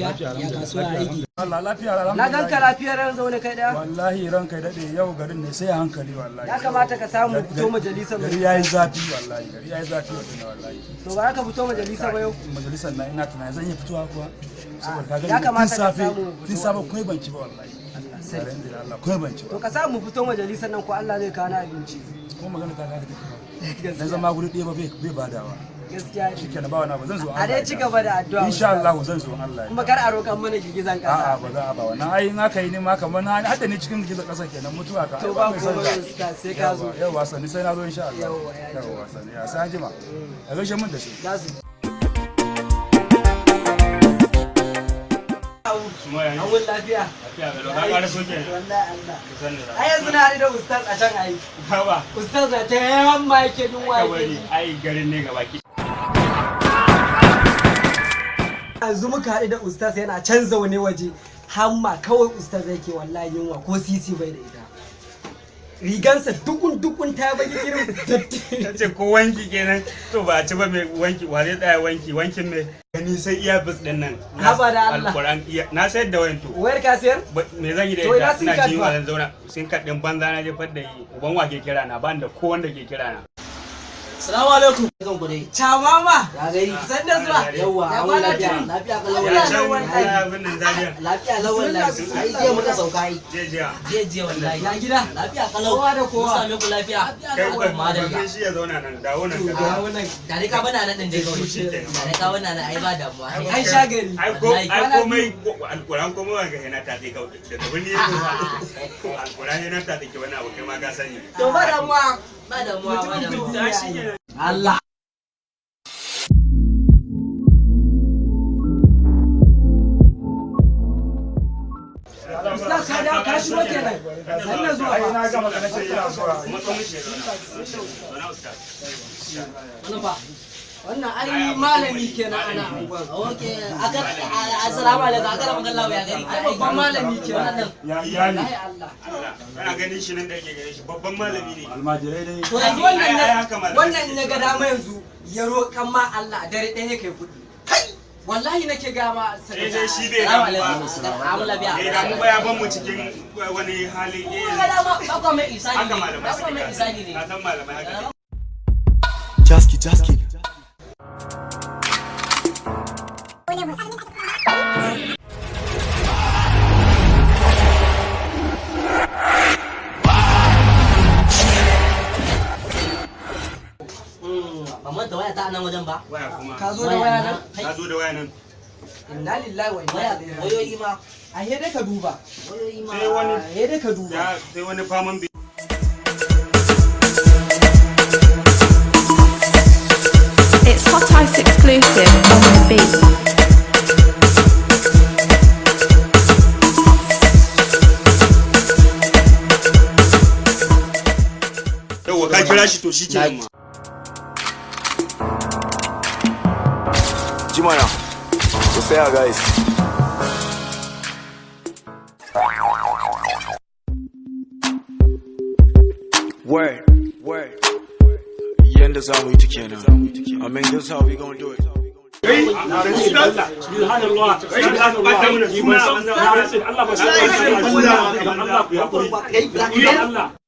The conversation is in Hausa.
lafiya ya kasuwa aiki. Allah lafiya alhamdulillah. Na ganka lafiyar ran zaune kai daya. Wallahi ran kai dade yau garin ne sai a hankali wallahi. Ya kamata ka samu fito majalisar mu. Gari yayi zafi wallahi. Gari yayi zafi wallahi. To ba ka fito majalisar ba yau. Majalisar na ina tunani zan yi fitowa kuwa. Ya kamata ka samu. Tun safe kai banci ba wallahi. Allah kai banci. To ka samu fito majalisar nan ko Allah zai kawo na abinci. Ko magana ta kake ba. Dan zama guri ɗaya ba bai badawa. Gaskiya ne. Shikenan ba wani ba zan zo Allah. A dai ci gaba da addu'a. Insha Allah zan zo Allah. Kuma kar a roƙan mana girgizan ƙasa. A'a ba za a ba wannan ai in aka yi ne ma kamar na hadda ni cikin girgizan ƙasa kenan mutuwa ka. To ba ko sai ka zo. Yau wasanni sai na zo insha Allah. Yau wasanni ya sai jima. A gaishe mun da shi. Za su. Awun lafiya. Lafiya ga ka ƙara soke. Wallahi Allah. Ai yanzu na haɗu da ustaz a can ai. Hawa. Ustaz na ta yawan ma yake dun waye. Ai garin ne gaba ki. Yanzu muka haɗu da ustaz yana can zaune waje. Hamma kawai ustaz yake wallahi yunwa ko sisi bai da ita. Rigansa dukun ta bagi irin datti. Tace ko wanki kenan to ba a ci ba mai wanki wa zai tsaya wankin mai gani sai iya bis din nan. Haba da Allah. Alquran na sayar da wayan to. Wayar ka sayar? Me zan yi da ita ina jin wa zan zauna sun kaddin banza na jefar da yi uban wa ke kira na ban da ko wanda ke kira na. Assalamu alaikum. Zan ku dai. Mama. Ya gari. San da zuwa. Yawwa, Ya an kwana lafiya. tuni. Lafiya kalau Lafiya wallahi. wallahi. Lafiya lau wallahi. Ai je muka sauka ai. Je wallahi. Ya gida. Lafiya kalau. Kowa da kowa. Mun same ku lafiya. Kai ba Madalla. shi ya zauna nan dawo nan ka. Ga wannan. Tare ka bana nan din dai kawai. Tare ka bana nan ai ba damuwa. Ai shagari. Ai komai alquran komai ga yana ta sai ka daga wani ne alquran yana ta take wani abu kai ma ka sani. To ba damuwa. Ba damuwa ba damuwa. Allah. Ustaz ka dawo ka shigo kenan. Sannan zuwa ba. Na gama kana ce ina zuwa. Wannan ba. Wannan ai malami kenan ana unguwar. Okay, assalamu alaikum. Akara magana ya gari. Ai babban malami kenan. Ya iyali. Ai Allah. Kana ganin shi nan da yake ganin shi babban malami ne. Almajirai dai. To yanzu wannan ne ga dama yanzu ya roƙan ma Allah dare ɗaya kai kuɗi. Kai wallahi nake ga ma sai dai shi bai damu ba. Bai damu ba ya ban mu cikin wani hali ba ko mai isani ne. Ba ko mai isani ne. Ka san malamai haka. Jaski. Amma da waya ta nan wajen ba. Waya kuma. Ka zo da waya nan? Ka zo da waya nan. Inna lillahi wa inna ilaihi raji'un. Wayoyi ma. A he dai ka duba. Wayoyi ma. Sai wani He dai ka duba. sai wani faman bi. It's Hot Ice exclusive on the beat. Yauwa ka kira shi to shi ke ma. Jimana, what's up, guys? Word. Yanda za mu yi ta kenan. I mean, this is how we gonna do it. Subhanallah.